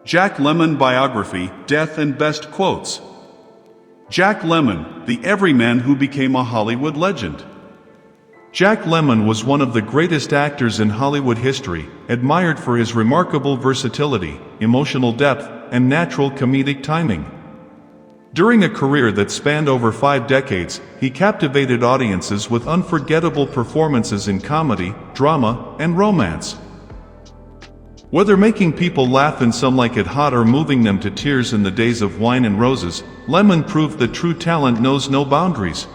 Jack Lemmon Biography, Death and Best Quotes. Jack Lemmon, the everyman who became a Hollywood legend. Jack Lemmon was one of the greatest actors in Hollywood history, admired for his remarkable versatility, emotional depth, and natural comedic timing. During a career that spanned over 5 decades, he captivated audiences with unforgettable performances in comedy, drama, and romance. Whether making people laugh in Some Like It Hot or moving them to tears in The Days of Wine and Roses, Lemmon proved that true talent knows no boundaries.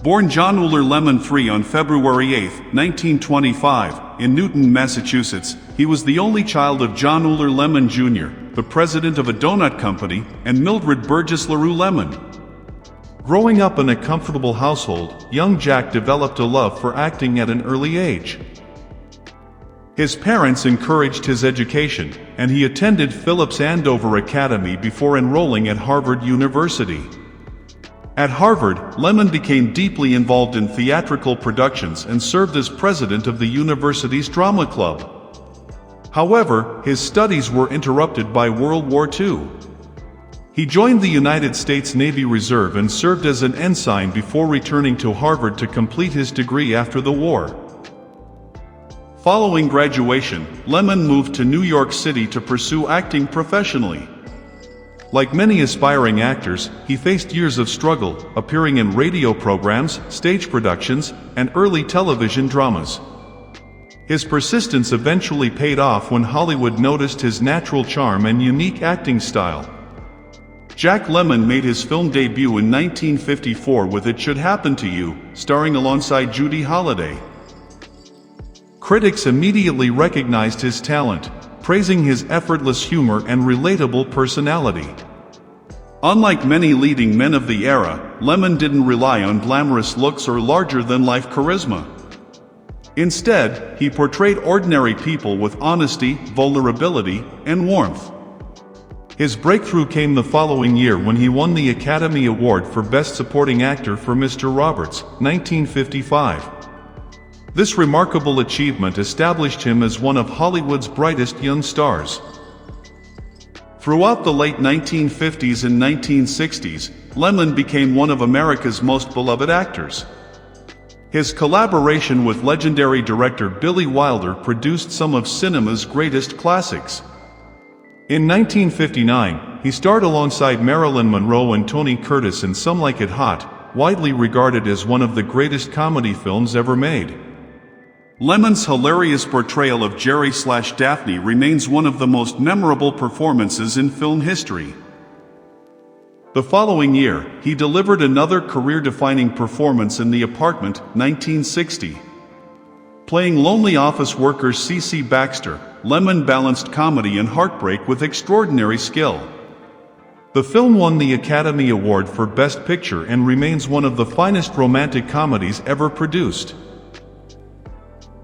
Born John Euler Lemmon III on February 8, 1925, in Newton, Massachusetts, he was the only child of John Euler Lemmon Jr., the president of a donut company, and Mildred Burgess LaRue Lemmon. Growing up in a comfortable household, young Jack developed a love for acting at an early age. His parents encouraged his education, and he attended Phillips Andover Academy before enrolling at Harvard University. At Harvard, Lemmon became deeply involved in theatrical productions and served as president of the university's drama club. However, his studies were interrupted by World War II. He joined the United States Navy Reserve and served as an ensign before returning to Harvard to complete his degree after the war. Following graduation, Lemmon moved to New York City to pursue acting professionally. Like many aspiring actors, he faced years of struggle, appearing in radio programs, stage productions, and early television dramas. His persistence eventually paid off when Hollywood noticed his natural charm and unique acting style. Jack Lemmon made his film debut in 1954 with It Should Happen to You, starring alongside Judy Holliday. Critics immediately recognized his talent, praising his effortless humor and relatable personality. Unlike many leading men of the era, Lemmon didn't rely on glamorous looks or larger-than-life charisma. Instead, he portrayed ordinary people with honesty, vulnerability, and warmth. His breakthrough came the following year when he won the Academy Award for Best Supporting Actor for Mr. Roberts, 1955. This remarkable achievement established him as one of Hollywood's brightest young stars. Throughout the late 1950s and 1960s, Lemmon became one of America's most beloved actors. His collaboration with legendary director Billy Wilder produced some of cinema's greatest classics. In 1959, he starred alongside Marilyn Monroe and Tony Curtis in Some Like It Hot, widely regarded as one of the greatest comedy films ever made. Lemmon's hilarious portrayal of Jerry/Daphne remains one of the most memorable performances in film history. The following year, he delivered another career-defining performance in The Apartment, 1960. Playing lonely office worker C.C. Baxter, Lemmon balanced comedy and heartbreak with extraordinary skill. The film won the Academy Award for Best Picture and remains one of the finest romantic comedies ever produced.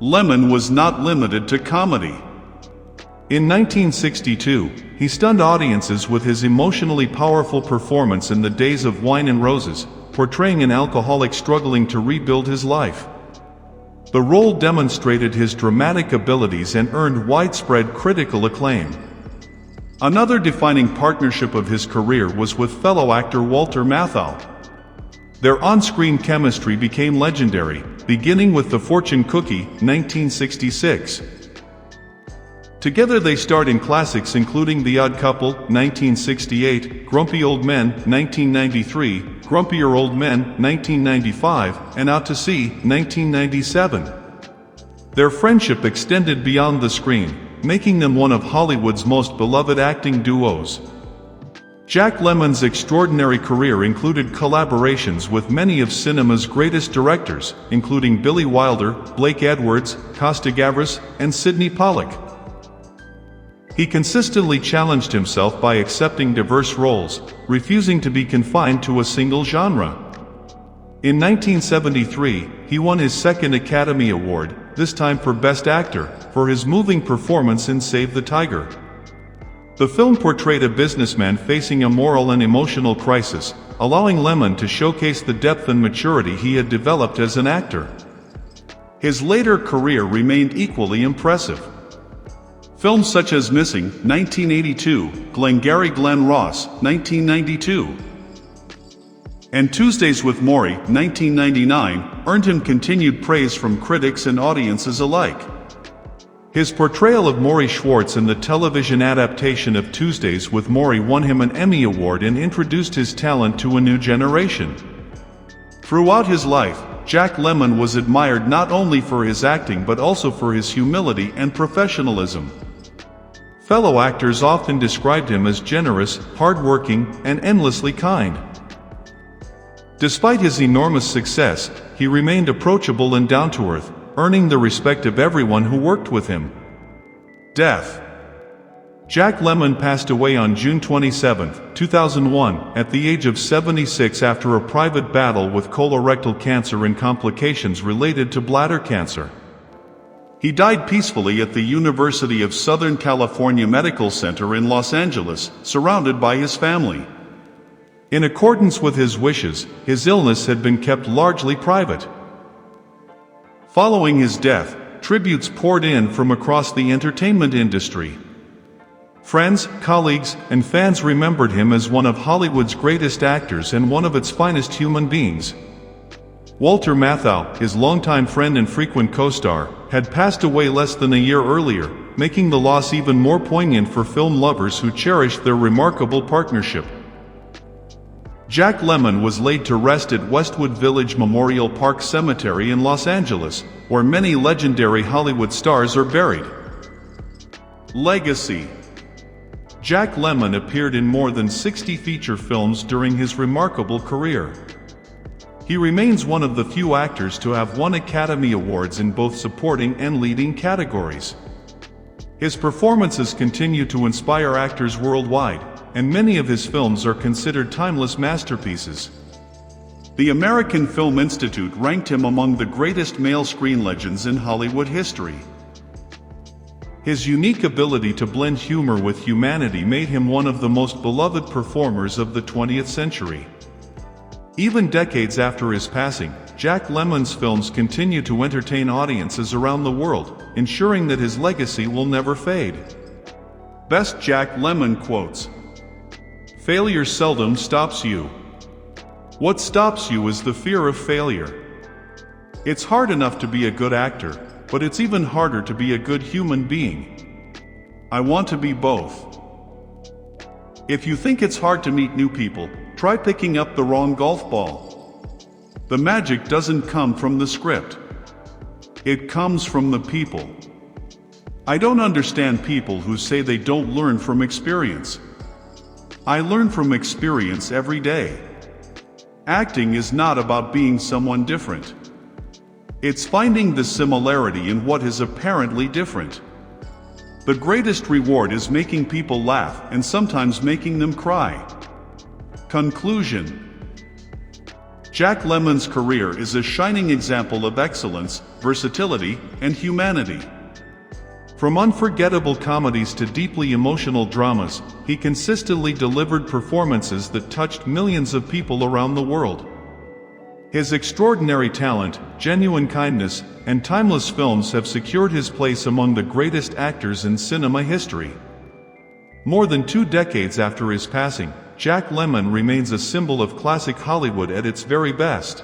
Lemmon was not limited to comedy. In 1962, he stunned audiences with his emotionally powerful performance in The Days of Wine and Roses, portraying an alcoholic struggling to rebuild his life. The role demonstrated his dramatic abilities and earned widespread critical acclaim. Another defining partnership of his career was with fellow actor Walter Matthau. Their on-screen chemistry became legendary, beginning with The Fortune Cookie, 1966. Together they starred in classics including The Odd Couple, 1968, Grumpy Old Men, 1993, Grumpier Old Men, 1995, and Out to Sea, 1997. Their friendship extended beyond the screen, making them one of Hollywood's most beloved acting duos. Jack Lemmon's extraordinary career included collaborations with many of cinema's greatest directors, including Billy Wilder, Blake Edwards, Costa Gavras, and Sidney Pollack. He consistently challenged himself by accepting diverse roles, refusing to be confined to a single genre. In 1973, he won his second Academy Award, this time for Best Actor, for his moving performance in Save the Tiger. The film portrayed a businessman facing a moral and emotional crisis, allowing Lemmon to showcase the depth and maturity he had developed as an actor. His later career remained equally impressive. Films such as Missing, 1982, Glengarry Glen Ross, 1992, and Tuesdays with Morrie, 1999, earned him continued praise from critics and audiences alike. His portrayal of Maury Schwartz in the television adaptation of Tuesdays with Morrie won him an Emmy Award and introduced his talent to a new generation. Throughout his life, Jack Lemmon was admired not only for his acting but also for his humility and professionalism. Fellow actors often described him as generous, hardworking, and endlessly kind. Despite his enormous success, he remained approachable and down-to-earth, earning the respect of everyone who worked with him. Death. Jack Lemmon passed away on June 27, 2001, at the age of 76 after a private battle with colorectal cancer and complications related to bladder cancer. He died peacefully at the University of Southern California Medical Center in Los Angeles, surrounded by his family. In accordance with his wishes, his illness had been kept largely private. Following his death, tributes poured in from across the entertainment industry. Friends, colleagues, and fans remembered him as one of Hollywood's greatest actors and one of its finest human beings. Walter Matthau, his longtime friend and frequent co-star, had passed away less than a year earlier, making the loss even more poignant for film lovers who cherished their remarkable partnership. Jack Lemmon was laid to rest at Westwood Village Memorial Park Cemetery in Los Angeles, where many legendary Hollywood stars are buried. Legacy. Jack Lemmon appeared in more than 60 feature films during his remarkable career. He remains one of the few actors to have won Academy Awards in both supporting and leading categories. His performances continue to inspire actors worldwide, and many of his films are considered timeless masterpieces. The American Film Institute ranked him among the greatest male screen legends in Hollywood history. His unique ability to blend humor with humanity made him one of the most beloved performers of the 20th century. Even decades after his passing, Jack Lemmon's films continue to entertain audiences around the world, ensuring that his legacy will never fade. Best Jack Lemmon quotes. Failure seldom stops you. What stops you is the fear of failure. It's hard enough to be a good actor, but it's even harder to be a good human being. I want to be both. If you think it's hard to meet new people, try picking up the wrong golf ball. The magic doesn't come from the script. It comes from the people. I don't understand people who say they don't learn from experience. I learn from experience every day. Acting is not about being someone different. It's finding the similarity in what is apparently different. The greatest reward is making people laugh and sometimes making them cry. Conclusion. Jack Lemmon's career is a shining example of excellence, versatility, and humanity. From unforgettable comedies to deeply emotional dramas, he consistently delivered performances that touched millions of people around the world. His extraordinary talent, genuine kindness, and timeless films have secured his place among the greatest actors in cinema history. More than 2 decades after his passing, Jack Lemmon remains a symbol of classic Hollywood at its very best.